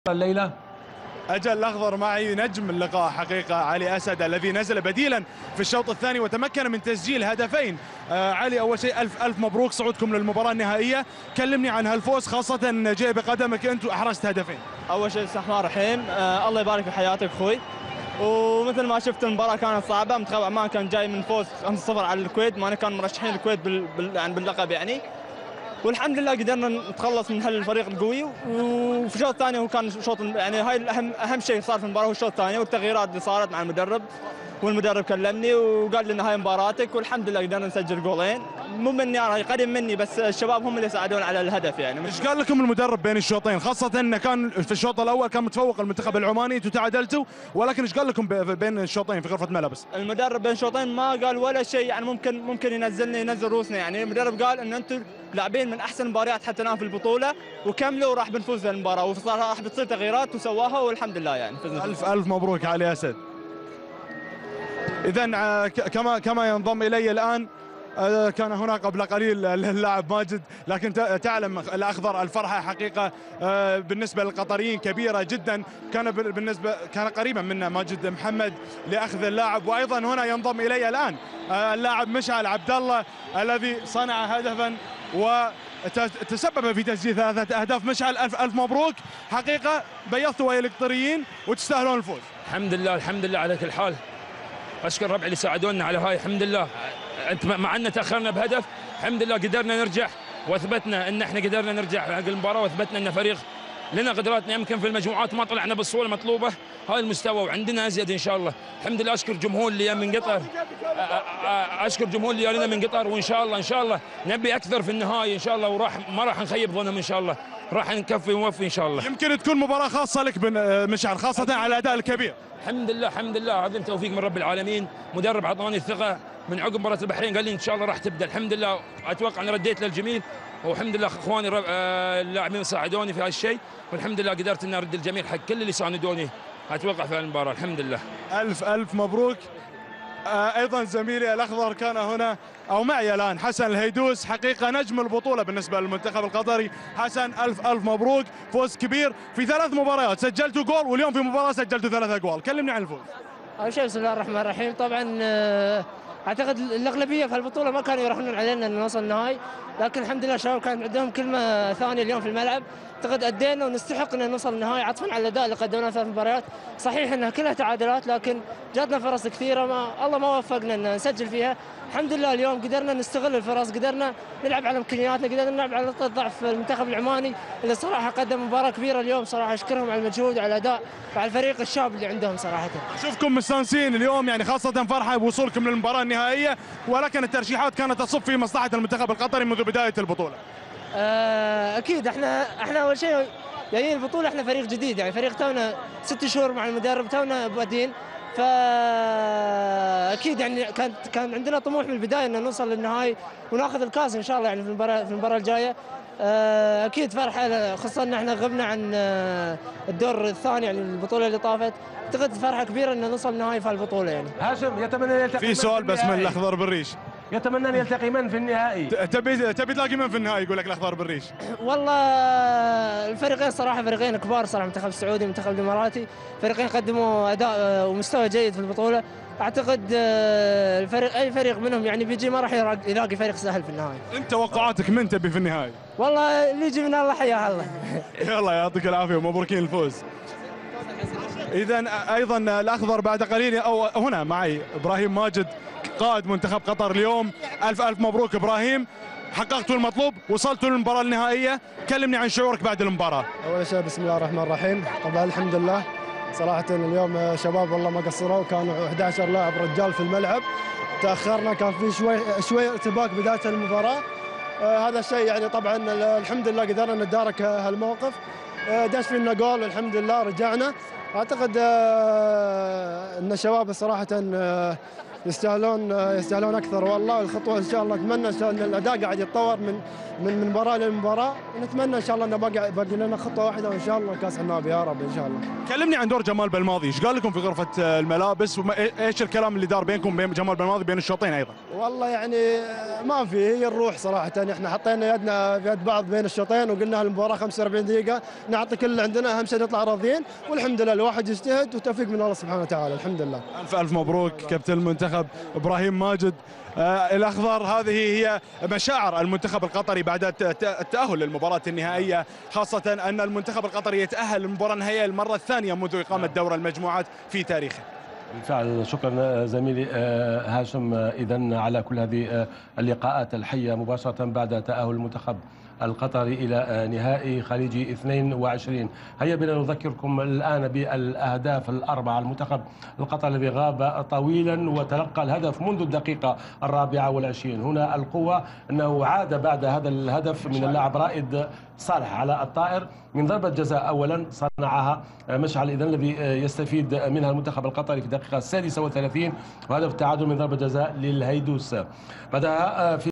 الليلة. أجل الأخضر معي نجم اللقاء حقيقة علي أسد الذي نزل بديلا في الشوط الثاني وتمكن من تسجيل هدفين. علي، أول شيء ألف مبروك صعودكم للمباراة النهائية. كلمني عن هالفوز، خاصة جاي بقدمك أنت وأحرزت هدفين. أول شيء بسم الله الرحمن الرحيم، الله يبارك في حياتك أخوي. ومثل ما شفت المباراة كانت صعبة. منتخب عمان كان جاي من فوز 5-0 على الكويت، ما كان مرشحين الكويت باللقب يعني. والحمد لله قدرنا نتخلص من هالفريق القوي. وفي الشوط الثاني هو كان شوط يعني هاي اهم شيء صار في المباراه هو الشوط الثاني والتغييرات اللي صارت مع المدرب. والمدرب كلمني وقال لنا هاي مباراتك، والحمد لله قدرنا نسجل جولين. مو مني انا، قريب مني، بس الشباب هم اللي ساعدونا على الهدف يعني. ايش قال لكم المدرب بين الشوطين، خاصة انه كان في الشوط الاول كان متفوق المنتخب العماني، انتم تعادلتوا، ولكن ايش قال لكم بين الشوطين في غرفة ملابس؟ المدرب بين الشوطين ما قال ولا شيء يعني. ممكن ينزل روسنا يعني. المدرب قال ان انتم لاعبين من احسن المباريات حتى الان في البطولة، وكملوا وراح بنفوز بالمباراة، وراح بتصير تغييرات وسواها والحمد لله يعني. ألف مبروك علي أسد. إذا كما ينضم إلي الآن، كان هنا قبل قليل اللاعب ماجد، لكن تعلم الأخضر الفرحة حقيقة بالنسبة للقطريين كبيرة جدا. كان قريبا منا ماجد محمد لأخذ اللاعب. وأيضا هنا ينضم إلي الآن اللاعب مشعل عبد الله الذي صنع هدفا وتسبب في تسجيل 3 أهداف. مشعل، ألف مبروك حقيقة، بيضتوا ويا القطريين وتستاهلون الفوز. الحمد لله على كل حال. اشكر ربعي اللي ساعدونا على هاي. الحمد لله، انت مع ان تاخرنا بهدف، الحمد لله قدرنا نرجع واثبتنا ان احنا قدرنا نرجع حق المباراه، واثبتنا ان فريق لنا قدراتنا. يمكن في المجموعات ما طلعنا بالصوره المطلوبه، هاي المستوى وعندنا ازيد ان شاء الله. الحمد لله، اشكر جمهور اللي من قطر، اشكر جمهور اللي لنا من قطر، وان شاء الله نبي اكثر في النهايه ان شاء الله، ما راح نخيب ظنهم ان شاء الله، راح نكفي ونوفي ان شاء الله. يمكن تكون مباراه خاصه لك بن مشعل، خاصه على الاداء الكبير. الحمد لله، هذا توفيق من رب العالمين. مدرب اعطاني الثقه من عقب مباراه البحرين، قال لي ان شاء الله راح تبدا. الحمد لله، اتوقع اني رديت للجميل، والحمد لله اخواني اللاعبين ساعدوني في هالشيء، والحمد لله قدرت اني ارد الجميل حق كل اللي ساندوني اتوقع في المباراه. الحمد لله. ألف مبروك. ايضا زميلي الاخضر كان هنا او معي الان حسن الهيدوس، حقيقه نجم البطوله بالنسبه للمنتخب القطري. حسن، ألف مبروك، فوز كبير في 3 مباريات، سجلتوا جول، واليوم في مباراه سجلتوا 3 أجوال. كلمني عن الفوز. اول شيء بسم الله الرحمن الرحيم. طبعا اعتقد الاغلبيه في البطوله ما كانوا يراهنون علينا ان نوصل النهائي، لكن الحمد لله الشباب كان عندهم كلمه ثانيه اليوم في الملعب. اعتقد ادينا ونستحق ان نوصل النهائي عطفا على الاداء اللي قدمناه في 3 مباريات. صحيح انها كلها تعادلات، لكن جاتنا فرص كثيره الله ما وفقنا ان نسجل فيها. الحمد لله اليوم قدرنا نستغل الفرص، قدرنا نلعب على امكانياتنا، قدرنا نلعب على نقطه ضعف المنتخب العماني اللي صراحه قدم مباراه كبيره اليوم. صراحه اشكرهم على المجهود وعلى الاداء وعلى الفريق الشاب اللي عندهم صراحه. اشوفكم مستانسين اليوم يعني، خاصه فرحه بوصولكم للمباراه النهائيه، ولكن الترشيحات كانت تصب في مصلحه المنتخب القطري منذ بدايه البطوله. اكيد احنا اول شيء جايين البطوله، احنا فريق جديد يعني، فريق تونا 6 شهور مع المدرب، تونا بادين، فاكيد يعني كان عندنا طموح من البدايه ان نوصل للنهائي وناخذ الكاس ان شاء الله يعني في المباراه الجايه. اكيد فرحه، خصوصا ان احنا غبنا عن الدور الثاني يعني البطوله اللي طافت. اعتقد فرحه كبيره ان نوصل النهائي في البطوله يعني. هاشم يتمنى ان يلتقي في سؤال بس من الاخضر بالريش، يتمنى ان يلتقي من في النهائي؟ تبي تلاقي من في النهائي؟ يقول لك الاخضر بالريش. والله الفريقين صراحه فريقين كبار صراحه، المنتخب السعودي والمنتخب الاماراتي، فريقين قدموا اداء ومستوى جيد في البطوله. اعتقد اي فريق منهم يعني بيجي ما راح يلاقي فريق سهل في النهائي. انت توقعاتك من تبي في النهائي؟ والله اللي يجي من الله حياه الله. يلا يعطيك العافيه ومبروكين الفوز. اذا ايضا الاخضر بعد قليل، او هنا معي ابراهيم ماجد قائد منتخب قطر اليوم. ألف مبروك ابراهيم، حققتوا المطلوب، وصلتوا للمباراه النهائيه. كلمني عن شعورك بعد المباراه. اول شيء بسم الله الرحمن الرحيم. طبعا الحمد لله صراحه اليوم شباب والله ما قصروا، كانوا 11 لاعب رجال في الملعب. تاخرنا، كان في شوي ارتباك بدايه المباراه. هذا الشيء يعني طبعا الحمد لله قدرنا نتدارك هالموقف. داش فينا جول والحمد لله رجعنا. اعتقد ان الشباب صراحه يستاهلون اكثر والله. الخطوه ان شاء الله اتمنى ان الاداء قاعد يتطور من مباراه لمباراه، ونتمنى ان شاء الله انه باقي لنا خطوه واحده وان شاء الله كاس عنابي يا رب ان شاء الله. كلمني عن دور جمال بلماضي، ايش قال لكم في غرفه الملابس وايش الكلام اللي دار بينكم بين جمال بلماضي بين الشوطين ايضا؟ والله يعني ما في، هي الروح صراحه، احنا حطينا يدنا في يد بعض بين الشوطين وقلنا المباراه 45 دقيقه نعطي كل اللي عندنا، اهم شيء نطلع راضيين، والحمد لله الواحد يجتهد وتوفيق من الله سبحانه وتعالى الحمد لله. الف الف مبروك كابتن المنتخب ابراهيم ماجد. الاخضر، هذه هي مشاعر المنتخب القطري بعد التاهل للمباراه النهائيه، خاصه ان المنتخب القطري يتاهل للمباراه النهائيه المره الثانيه منذ اقامه دور المجموعات في تاريخه. بالفعل، شكرا زميلي هاشم. إذن على كل هذه اللقاءات الحية مباشرة بعد تأهل المنتخب القطري إلى نهائي خليجي 22. هيا بنا نذكركم الآن بالأهداف الأربعة. المنتخب القطري الذي غاب طويلا وتلقى الهدف منذ الدقيقة 24. هنا القوة أنه عاد بعد هذا الهدف من اللاعب رائد صالح على الطائر من ضربة جزاء أولا صنعها مشعل، إذن الذي يستفيد منها المنتخب القطري في الدقيقة 36، وهدف التعادل من ضربة جزاء للهيدوس. بعدها في